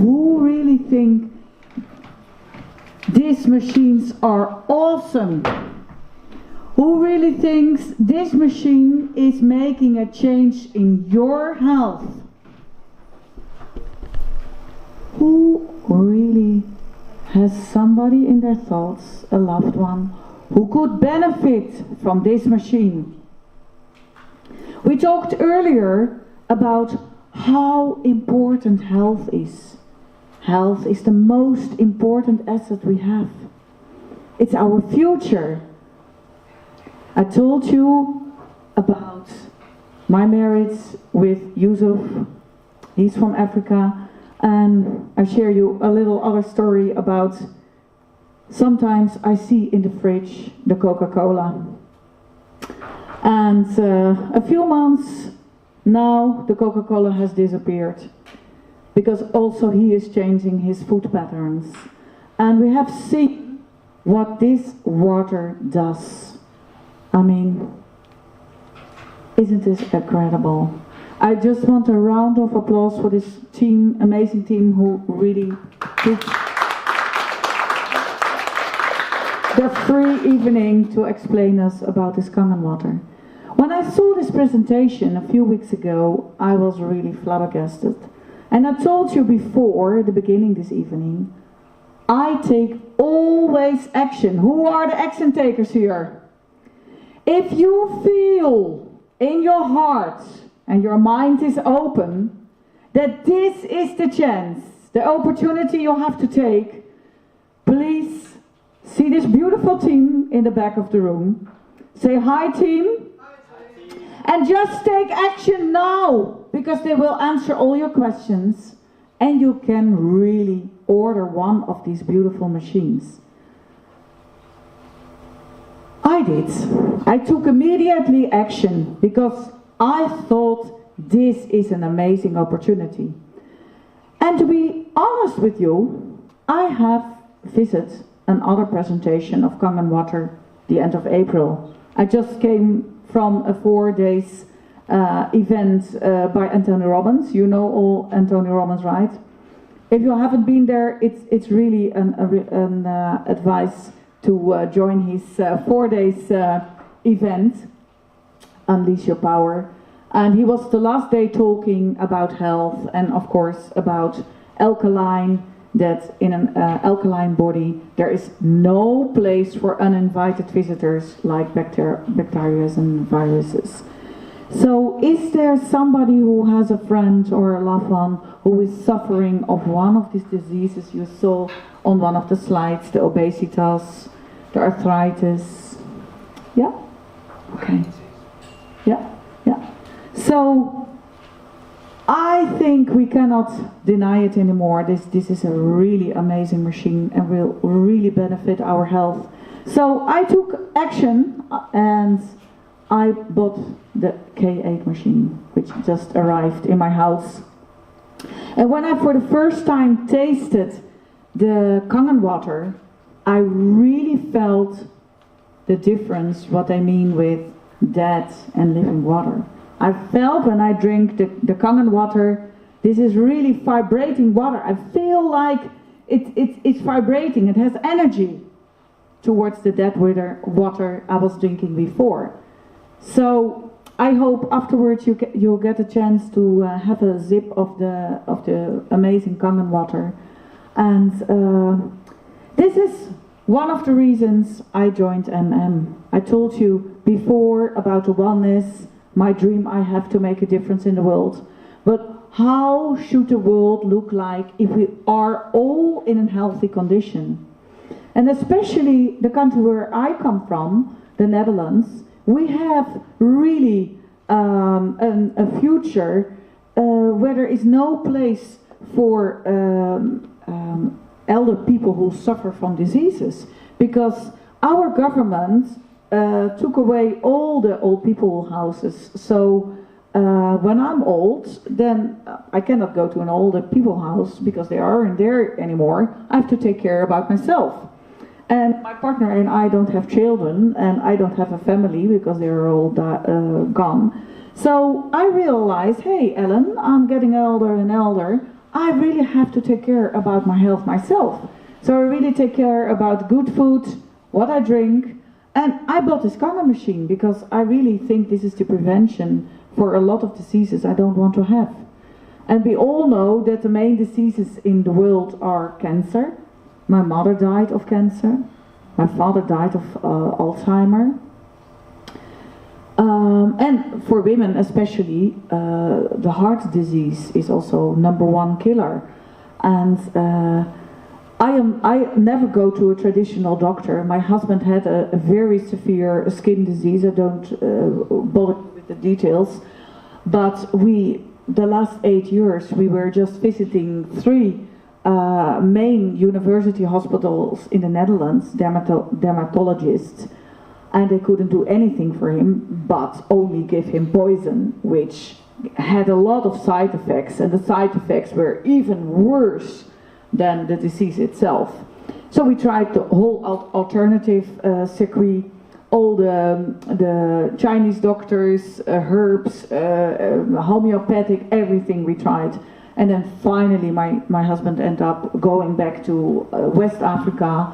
who really think these machines are awesome? Who really thinks this machine is making a change in your health? Who really has somebody in their thoughts, a loved one, who could benefit from this machine? We talked earlier about how important health is. Health is the most important asset we have. It's our future. I told you about my marriage with Yusuf. He's from Africa, and I share you a little other story about sometimes I see in the fridge the Coca-Cola. And a few months now the Coca-Cola has disappeared, because also he is changing his food patterns. And we have seen what this water does. I mean, isn't this incredible? I just want a round of applause for this team, amazing team, who really took the free evening to explain us about this Kangen water. When I saw this presentation a few weeks ago, I was really flabbergasted. And I told you before the beginning this evening, I take always action. Who are the action takers here? If you feel in your heart and your mind is open that this is the chance, the opportunity you have to take, please see this beautiful team in the back of the room. Say hi, team. And just take action now, because they will answer all your questions and you can really order one of these beautiful machines. I did. I took immediately action because I thought this is an amazing opportunity. And to be honest with you, I have visited another presentation of Kangen water the end of April. I just came from a 4 days event by Anthony Robbins. You know all Anthony Robbins, right? If you haven't been there, it's really an advice to join his 4 days event, Unleash Your Power. And he was the last day talking about health and of course about alkaline, that in an alkaline body there is no place for uninvited visitors like bacteria and viruses. So is there somebody who has a friend or a loved one who is suffering of one of these diseases you saw on one of the slides, the obesitas, the arthritis? Yeah? Okay. Yeah, yeah. So I think we cannot deny it anymore. This is a really amazing machine and will really benefit our health. So I took action and I bought the K8 machine, which just arrived in my house. And when I for the first time tasted the Kangen water, I really felt the difference, what I mean with dead and living water. I felt when I drink the Kangen water, this is really vibrating water. I feel like it's vibrating, it has energy towards the dead water I was drinking before. So I hope afterwards you'll get a chance to have a sip of the amazing Kangen water. And this is one of the reasons I joined MM. I told you before about the oneness, my dream I have to make a difference in the world. But how should the world look like if we are all in a healthy condition? And especially the country where I come from, the Netherlands, we have really a future where there is no place for elder people who suffer from diseases, because our government took away all the old people houses. So when I'm old, then I cannot go to an older people house because they aren't there anymore. I have to take care about myself. And my partner and I don't have children, and I don't have a family because they are all gone. So I realized, hey Ellen, I'm getting older and older. I really have to take care about my health myself. So I really take care about good food, what I drink, and I bought this scanner machine because I really think this is the prevention for a lot of diseases I don't want to have. And we all know that the main diseases in the world are cancer. My mother died of cancer. My father died of Alzheimer. And for women especially, the heart disease is also #1 killer. And I never go to a traditional doctor. My husband had a very severe skin disease. I don't bother with the details. But the last 8 years, we were just visiting 3 main university hospitals in the Netherlands, dermatologists, and they couldn't do anything for him but only give him poison, which had a lot of side effects, and the side effects were even worse than the disease itself. So we tried the whole alternative circuit, all the Chinese doctors, herbs, homeopathic, everything we tried. And then finally my husband ended up going back to West Africa,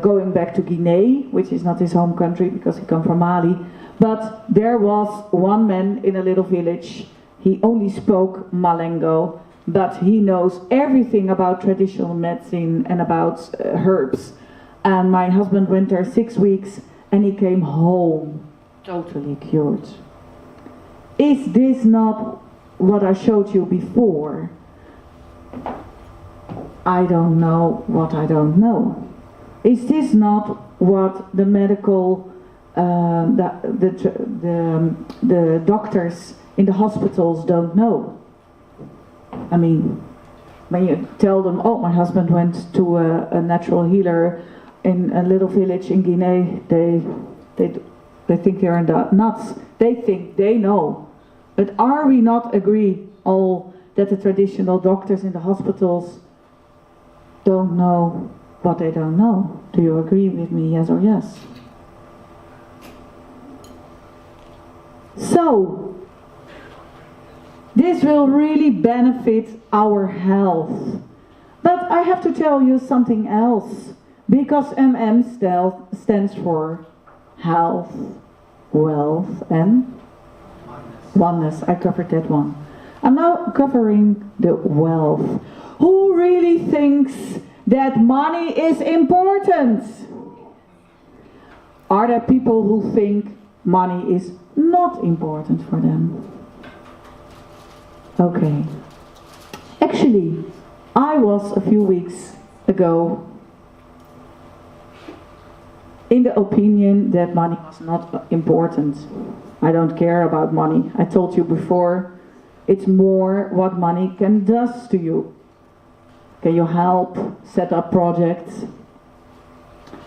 going back to Guinea, which is not his home country because he comes from Mali. But there was one man in a little village. He only spoke Malengo, but he knows everything about traditional medicine and about herbs. And my husband went there 6 weeks and he came home totally cured. Is this not what I showed you before? I don't know what I don't know. Is this not what the medical, the doctors in the hospitals don't know? I mean, when you tell them, oh, my husband went to a natural healer in a little village in Guinea, they think they're nuts. They think they know. But are we not agree all that the traditional doctors in the hospitals don't know what they don't know? Do you agree with me, yes or yes? So, this will really benefit our health. But I have to tell you something else, because stands for health, wealth and oneness. I covered that one. I'm now covering the wealth. Who really thinks that money is important? Are there people who think money is not important for them? Okay. Actually, I was a few weeks ago in the opinion that money was not important. I don't care about money. I told you before, it's more what money can do to you. Can you help set up projects,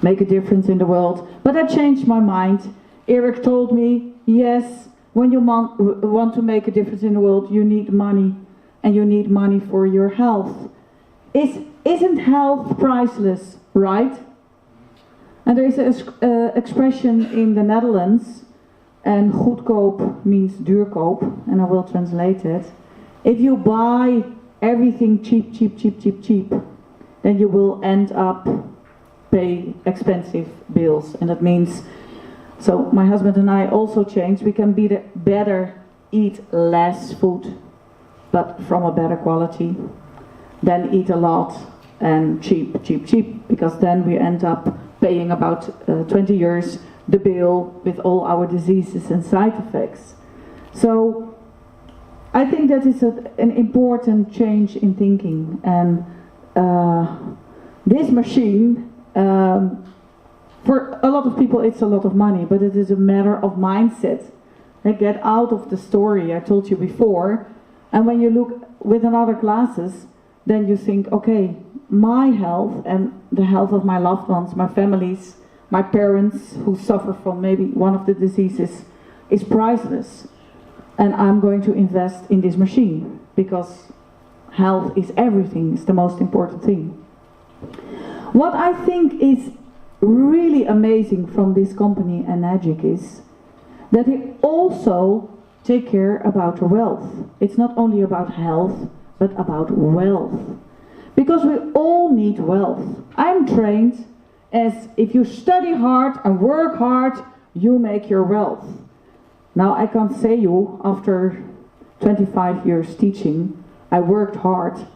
make a difference in the world? But I changed my mind. Eric told me, yes, when you want to make a difference in the world, you need money, and you need money for your health. Isn't health priceless, right? And there is an expression in the Netherlands, and goedkoop means duurkoop, and I will translate it. If you buy everything cheap, then you will end up pay expensive bills. And that means, so my husband and I also changed. We can better eat less food, but from a better quality, than eat a lot and cheap, because then we end up paying about 20 years the bill with all our diseases and side effects. So I think that is an important change in thinking, and this machine, for a lot of people it's a lot of money, but it is a matter of mindset. They get out of the story I told you before, and when you look within other classes, then you think, okay, my health and the health of my loved ones, my families, my parents who suffer from maybe one of the diseases is priceless. And I'm going to invest in this machine because health is everything, it's the most important thing. What I think is really amazing from this company, Enagic, is that they also take care about your wealth. It's not only about health, but about wealth. Because we all need wealth. I'm trained as if you study hard and work hard, you make your wealth. Now I can't say you, after 25 years teaching, I worked hard,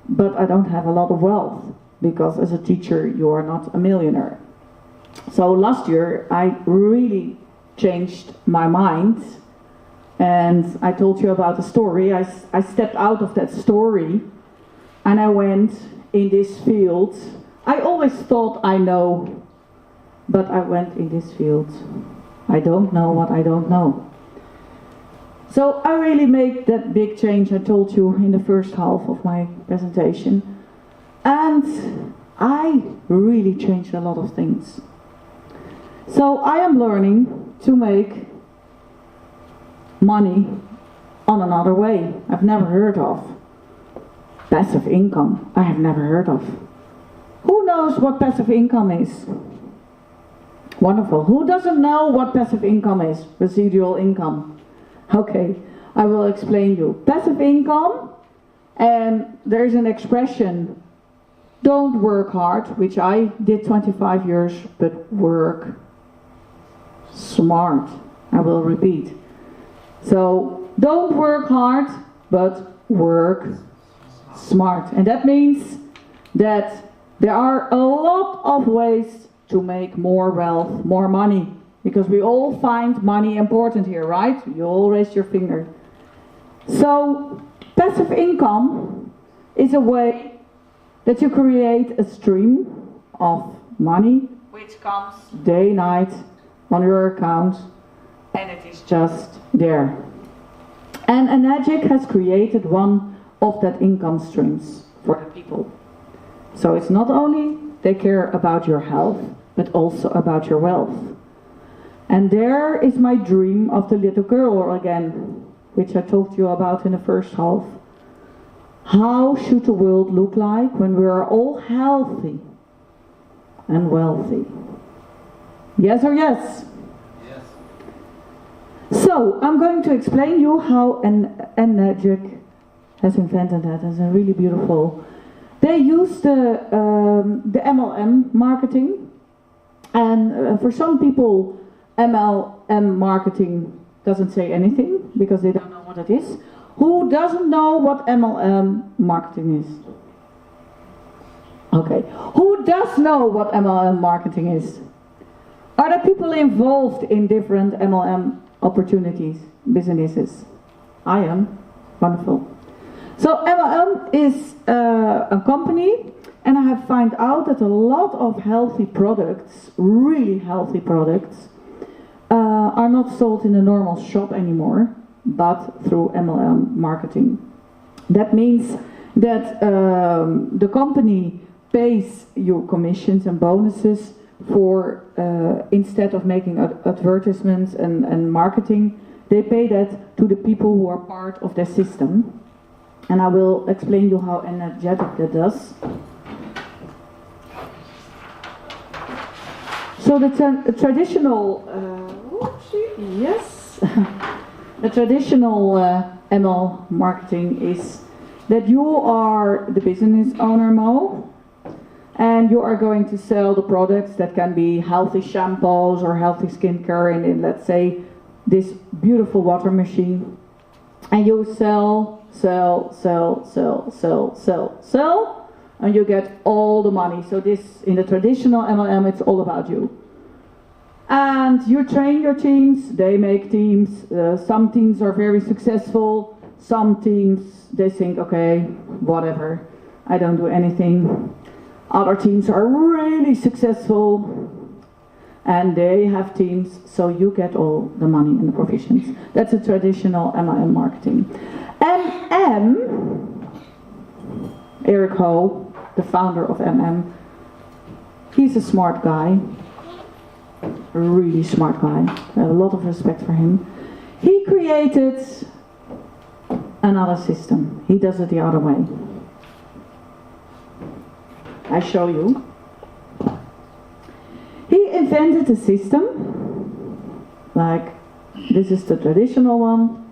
but I don't have a lot of wealth, because as a teacher you are not a millionaire. So last year I really changed my mind, and I told you about the story. I stepped out of that story and I went in this field. I always thought I know, but I went in this field. I don't know what I don't know. So I really made that big change I told you in the first half of my presentation. And I really changed a lot of things. So I am learning to make money on another way I've never heard of. Passive income, I have never heard of. Who knows what passive income is? Wonderful. Who doesn't know what passive income is? Residual income. Okay, I will explain you. Passive income, and there's an expression, don't work hard, which I did 25 years, but work smart. I will repeat. So, don't work hard, but work smart. And that means that there are a lot of ways to make more wealth, more money. Because we all find money important here, right? You all raise your finger. So, passive income is a way that you create a stream of money which comes day, night on your account, and it is just there. And Enagic has created one of that income streams for the people. So it's not only they care about your health, but also about your wealth. And there is my dream of the little girl again, which I talked to you about in the first half. How should the world look like when we are all healthy and wealthy? Yes or yes? Yes. So, I'm going to explain you how Enagic has invented that. It's a really beautiful. They use the MLM marketing, and for some people MLM marketing doesn't say anything because they don't know what it is. Who doesn't know what MLM marketing is? Okay. Who does know what MLM marketing is? Are there people involved in different MLM opportunities, businesses? I am. Wonderful. So MLM is a company, and I have found out that a lot of healthy products, really healthy products, are not sold in a normal shop anymore, but through MLM marketing. That means that the company pays you commissions and bonuses for, instead of making advertisements and marketing, they pay that to the people who are part of their system. And I will explain you how energetic that does. So the traditional, yes, the traditional ML marketing is that you are the business owner, Mo, and you are going to sell the products that can be healthy shampoos or healthy skincare in, let's say, this beautiful water machine. And you sell, and you get all the money. So this, in the traditional MLM, it's all about you. And you train your teams, they make teams. Some teams are very successful. Some teams, they think, okay, whatever, I don't do anything. Other teams are really successful, and they have teams, so you get all the money and the provisions. That's a traditional MLM marketing. MM, Eric Ho, the founder of MM, he's a smart guy, a really smart guy. I have a lot of respect for him. He created another system. He does it the other way. I show you. He invented a system, like this is the traditional one,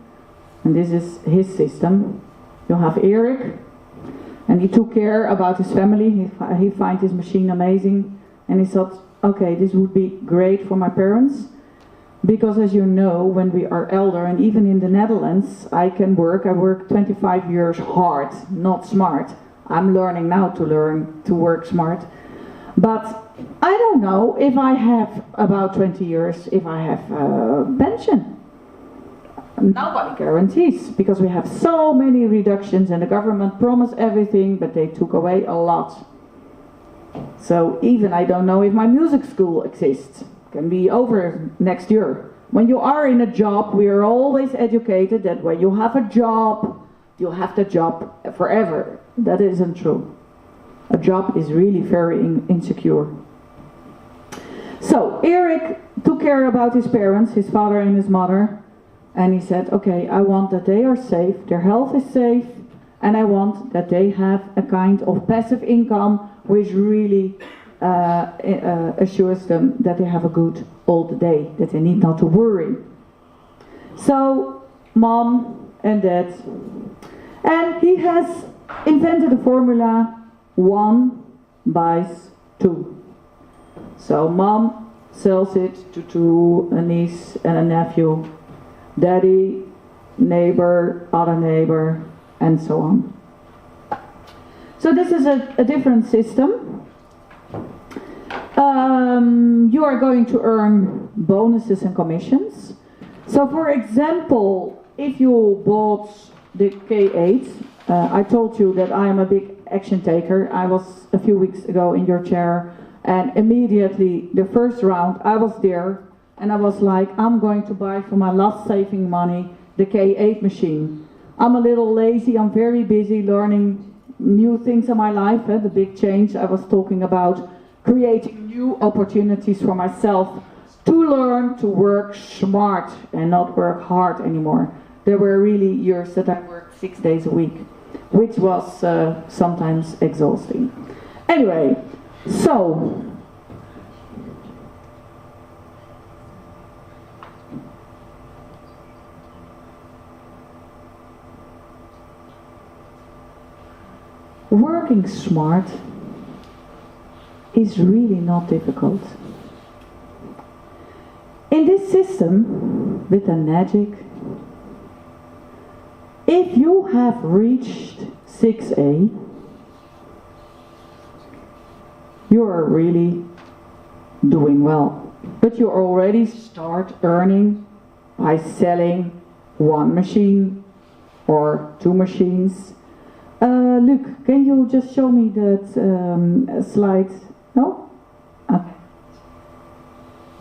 and this is his system. You have Eric, And he took care about his family. He found his machine amazing, and he thought, okay, this would be great for my parents, because as you know, when we are elder, and even in the Netherlands, I work 25 years hard, not smart. I'm learning now to work smart. But I don't know if I have about 20 years, if I have a pension. Nobody guarantees, because we have so many reductions and the government promised everything, but they took away a lot. So even I don't know if my music school exists. Can be over next year. When you are in a job, we are always educated that when you have a job, you have the job forever. That isn't true. A job is really very insecure. So Eric took care about his parents, his father and his mother, and he said, okay, I want that they are safe, their health is safe, and I want that they have a kind of passive income which really assures them that they have a good old day, that they need not to worry. So mom and dad, and he has invented a formula: 1 buys 2. So mom sells it to a niece and a nephew, daddy, neighbor, other neighbor, and so on. So this is a different system. You are going to earn bonuses and commissions. So for example, if you bought the K8, I told you that I am a big action taker. I was a few weeks ago in your chair, and immediately the first round I was there, and I was like, I'm going to buy for my last saving money the K8 machine. I'm a little lazy, I'm very busy learning new things in my life, the big change I was talking about, creating new opportunities for myself to learn to work smart and not work hard anymore. There were really years that I worked 6 days a week, which was sometimes exhausting. Anyway, so working smart is really not difficult. In this system, with the magic, if you have reached 6A, you are really doing well. But you already start earning by selling 1 machine or 2 machines. Luc, can you just show me that slide? No? Okay.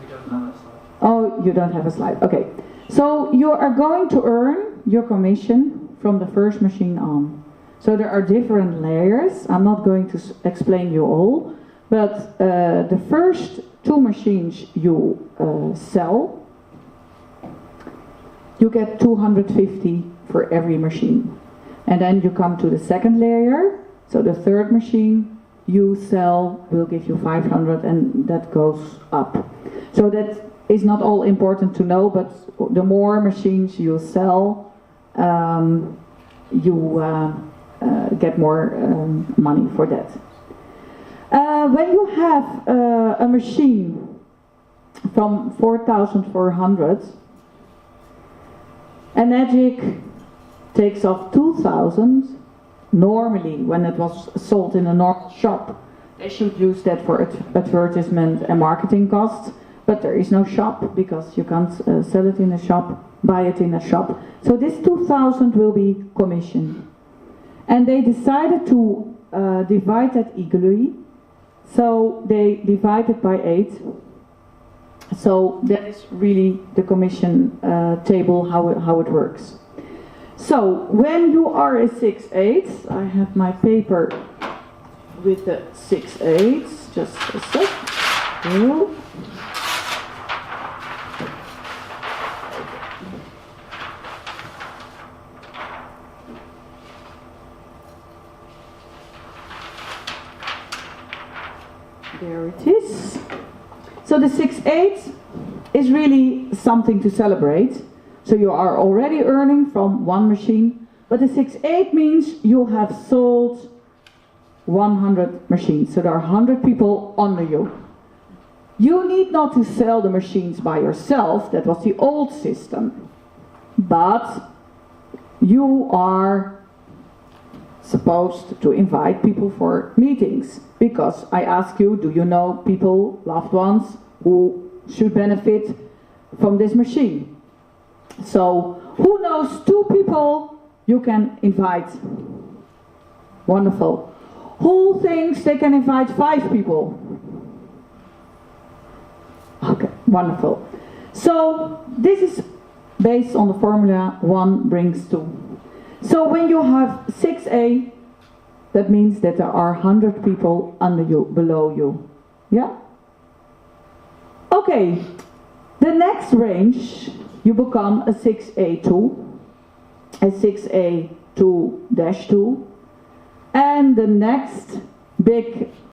We don't have a slide. Oh, you don't have a slide. Okay. So you are going to earn your commission from the first machine on. So there are different layers. I'm not going to explain you all, but the first 2 machines you sell, you get 250 for every machine. And then you come to the second layer, so the third machine you sell will give you 500, and that goes up. So that is not all important to know, but the more machines you sell, you get more money for that. When you have a machine from 4,400, a Magic takes off 2,000. Normally, when it was sold in a normal shop, they should use that for advertisement and marketing costs, but there is no shop because you can't sell it in a shop, buy it in a shop. So this 2,000 will be commission. And they decided to divide that equally, so they divided by 8. So that is really the commission table, how it works. So when you are a 6/8, I have my paper with the 6/8, just a sec. There it is. So the 6/8 is really something to celebrate. So you are already earning from 1 machine, but the 6/8 means you have sold 100 machines. So there are 100 people under you. You need not to sell the machines by yourself. That was the old system. But you are supposed to invite people for meetings, because I ask you, do you know people, loved ones, who should benefit from this machine? So who knows 2 people you can invite? Wonderful. Who thinks they can invite 5 people? Okay, wonderful. So this is based on the formula 1 brings 2. So when you have 6A, that means that there are 100 people under you, below you. Yeah? Okay, the next range, you become a 6A2, a 6A2-2, and the next big